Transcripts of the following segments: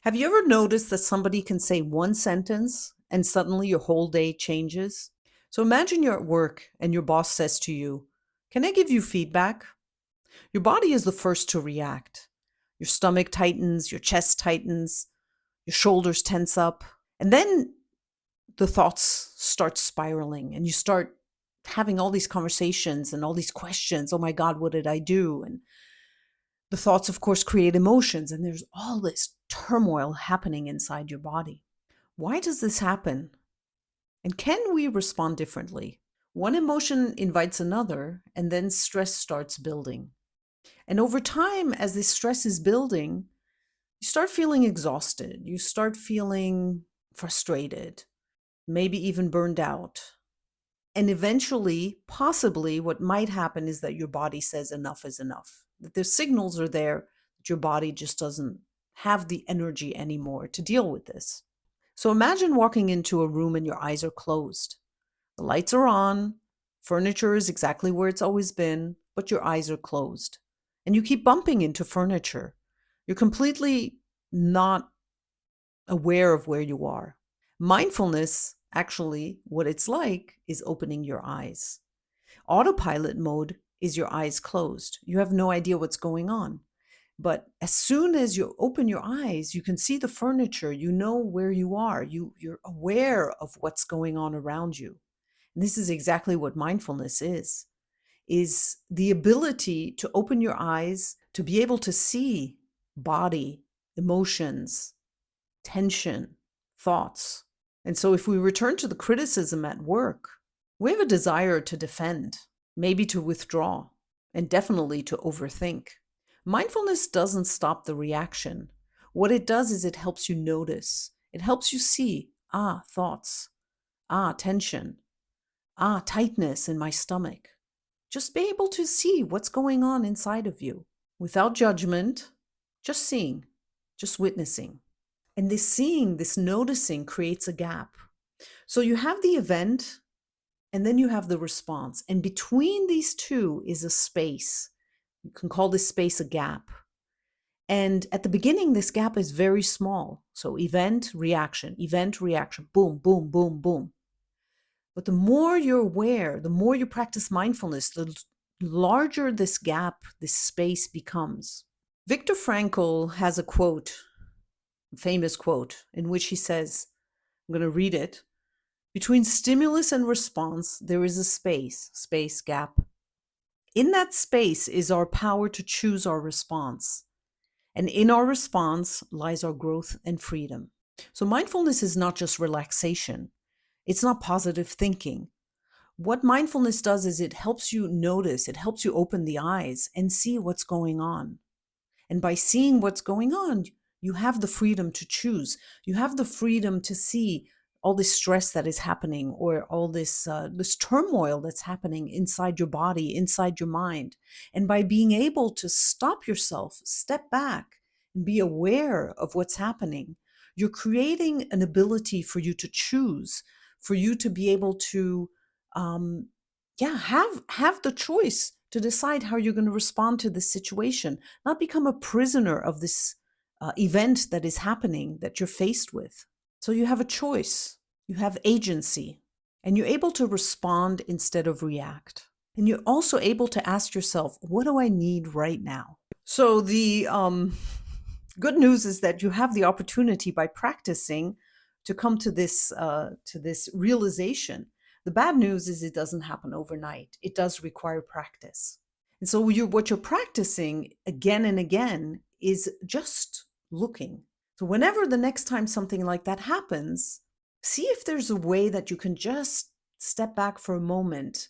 Have you ever noticed that somebody can say one sentence and suddenly your whole day changes? So imagine you're at work and your boss says to you, "Can I give you feedback?" Your body is the first to react. Your stomach tightens, your chest tightens, your shoulders tense up. And then the thoughts start spiraling and you start having all these conversations and all these questions. Oh my God, what did I do? And the thoughts, of course, create emotions, and there's all this turmoil happening inside your body. Why does this happen? And can we respond differently? One emotion invites another, and then stress starts building. And over time, as this stress is building, you start feeling exhausted. You start feeling frustrated, maybe even burned out. And eventually, possibly, what might happen is that your body says enough is enough. That the signals are there that your body just doesn't have the energy anymore to deal with this. So imagine walking into a room and your eyes are closed. The lights are on, furniture is exactly where it's always been, but your eyes are closed. And you keep bumping into furniture. You're completely not aware of where you are. Mindfulness, actually, what it's like is opening your eyes. Autopilot mode is your eyes closed. You have no idea what's going on. But as soon as you open your eyes, you can see the furniture, you know where you are, you're aware of what's going on around you. And this is exactly what mindfulness is the ability to open your eyes, to be able to see body, emotions, tension, thoughts. And so if we return to the criticism at work, we have a desire to defend, maybe to withdraw, and definitely to overthink. Mindfulness doesn't stop the reaction. What it does is it helps you notice. It helps you see, thoughts, tension, tightness in my stomach. Just be able to see what's going on inside of you without judgment, just seeing, just witnessing. And this seeing, this noticing creates a gap. So you have the event and then you have the response. And between these two is a space. You can call this space a gap. And at the beginning, this gap is very small. So event, reaction, boom, boom, boom, boom. But the more you're aware, the more you practice mindfulness, the larger this gap, this space becomes. Viktor Frankl has a quote, a famous quote, in which he says, I'm going to read it. Between stimulus and response, there is a space gap. In that space is our power to choose our response. And in our response lies our growth and freedom. So mindfulness is not just relaxation. It's not positive thinking. What mindfulness does is it helps you notice, it helps you open the eyes and see what's going on. And by seeing what's going on, you have the freedom to choose. You have the freedom to see all this stress that is happening, or all this turmoil that's happening inside your body, inside your mind. And by being able to stop yourself, step back, and be aware of what's happening, you're creating an ability for you to choose, for you to be able to, have the choice to decide how you're going to respond to this situation, not become a prisoner of this event that is happening that you're faced with. So you have a choice, you have agency, and you're able to respond instead of react. And you're also able to ask yourself, what do I need right now? So the good news is that you have the opportunity by practicing to come to this realization. The bad news is it doesn't happen overnight. It does require practice. And so what you're practicing again and again is just looking. So whenever the next time something like that happens, see if there's a way that you can just step back for a moment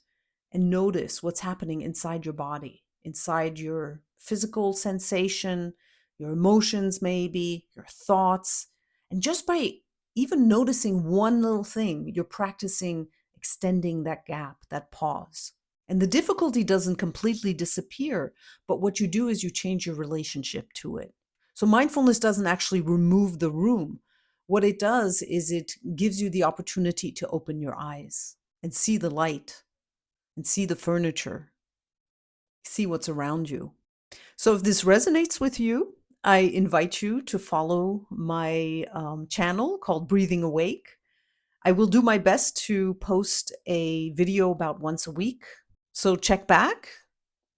and notice what's happening inside your body, inside your physical sensation, your emotions maybe, your thoughts. And just by even noticing one little thing, you're practicing extending that gap, that pause. And the difficulty doesn't completely disappear, but what you do is you change your relationship to it. So mindfulness doesn't actually remove the room. What it does is it gives you the opportunity to open your eyes and see the light and see the furniture, see what's around you. So if this resonates with you, I invite you to follow my channel called Breathing Awake. I will do my best to post a video about once a week. So check back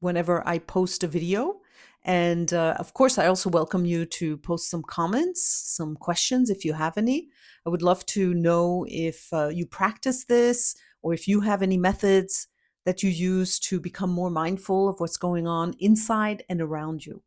whenever I post a video. And of course, I also welcome you to post some comments, some questions if you have any. I would love to know if you practice this or if you have any methods that you use to become more mindful of what's going on inside and around you.